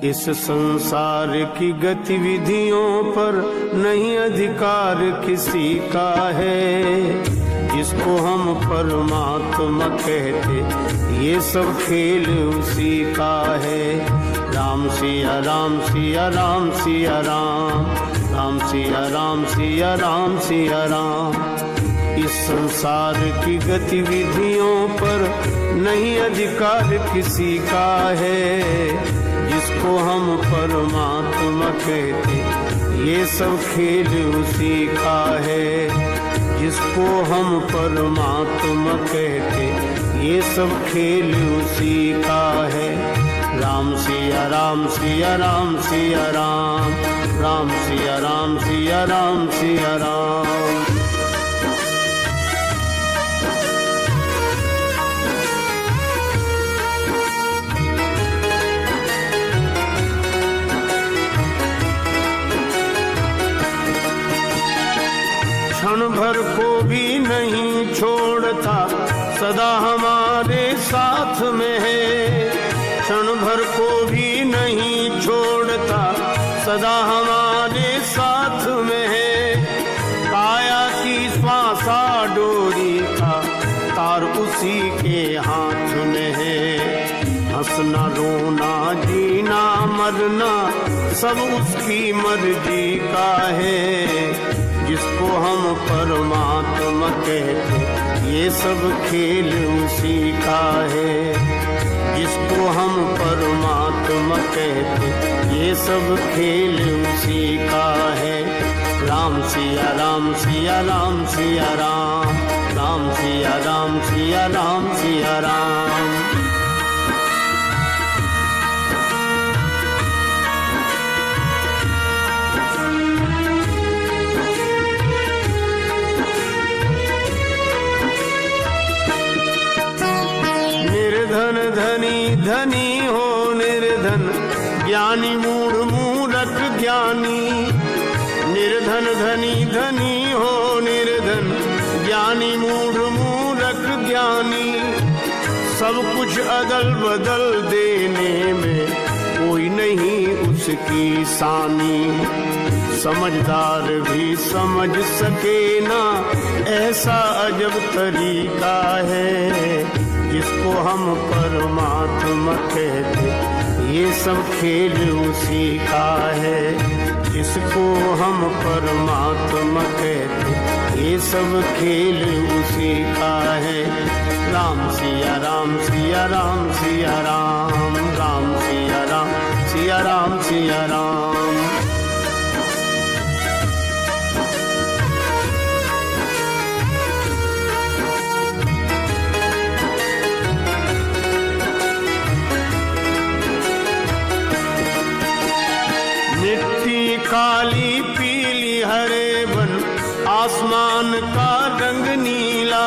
इस संसार की गतिविधियों पर नहीं अधिकार किसी का है। जिसको हम परमात्मा कहते ये सब खेल उसी का है। राम सिया राम सिया राम सिया राम, राम सिया राम सिया राम सिया राम। इस संसार की गतिविधियों पर नहीं अधिकार किसी का है। जिसको हम परमात्मा कहते ये सब खेल उसी का है। जिसको हम परमात्मा कहते ये सब खेल उसी का है। राम सिया राम सिया राम सिया राम, राम सिया राम सिया राम सिया राम। क्षण भर को भी नहीं छोड़ता सदा हमारे साथ में है। क्षण भर को भी नहीं छोड़ता सदा हमारे साथ में है। काया की श्वासा डोरी का तार उसी के हाथ में है। हंसना रोना जीना मरना सब उसकी मर्जी का है। जिसको हम परमात्मा कहते ये सब खेल उसी का है। जिसको हम परमात्मा कहते ये सब खेल उसी का है। राम सिया राम सिया राम सिया राम, राम सिया राम सिया राम सिया राम। निर्धन धनी धनी हो निर्धन, ज्ञानी मूढ़ मूढ़क ज्ञानी। निर्धन धनी धनी हो निर्धन, ज्ञानी मूढ़ मूढ़क ज्ञानी। सब कुछ अदल बदल देने में कोई नहीं उसकी सानी। समझदार भी समझ सके ना ऐसा अजब तरीका है। जिसको हम परमात्मा कहते ये सब खेल उसी का है। जिसको हम परमात्मा कहते ये सब खेल उसी का है। राम सिया राम सिया राम सिया राम, राम सिया राम सिया राम सिया राम। मिट्टी काली पीली हरे बन आसमान का रंग नीला।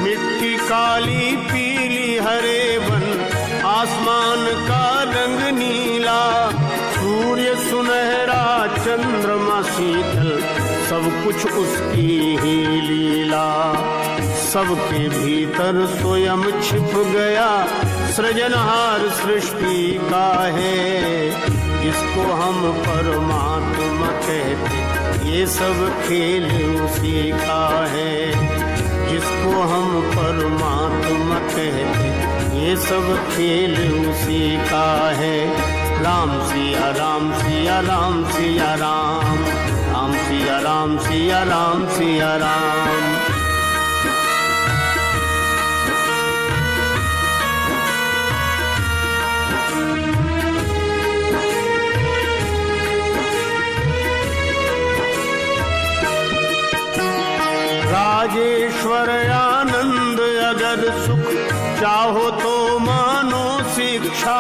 मिट्टी काली पीली हरे बन आसमान का रंग नीला। सूर्य सुनहरा चंद्रमा शीतल सब कुछ उसकी ही लीला। सबके भीतर स्वयं छिप गया सृजनहार सृष्टि का है। जिसको हम परमात्मा कहते ये सब खेल उसी का है। जिसको हम परमात्मा कहते ये सब खेल उसी का है। राम सिया राम सिया राम सिया राम, राम सिया राम सिया राम सिया राम। राजेश्वर आनंद अगर सुख चाहो तो मानो शिक्षा।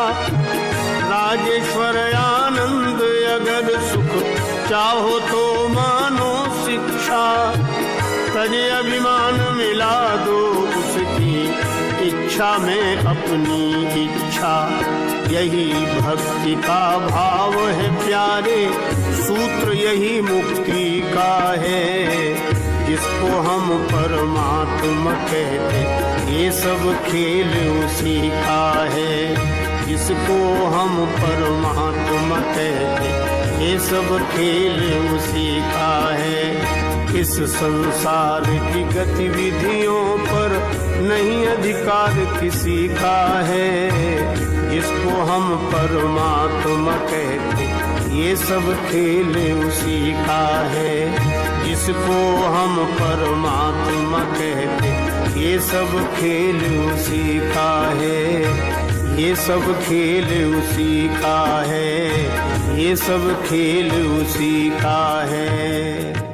राजेश्वर आनंद अगर सुख चाहो तो मानो शिक्षा। तजे अभिमान मिला दो उसकी इच्छा में अपनी इच्छा। यही भक्ति का भाव है प्यारे, सूत्र यही मुक्ति का है। जिसको हम परमात्मा कहते ये सब खेल उसी का है। जिसको हम परमात्मा कहते, ये सब खेल उसी का है। इस संसार की गतिविधियों पर नहीं अधिकार किसी का है। जिसको हम परमात्मा कहते, ये सब खेल उसी का है। जिसको हम परमात्मा कहते, ये सब खेल उसी का है। ये सब खेल उसी का है। ये सब खेल उसी का है।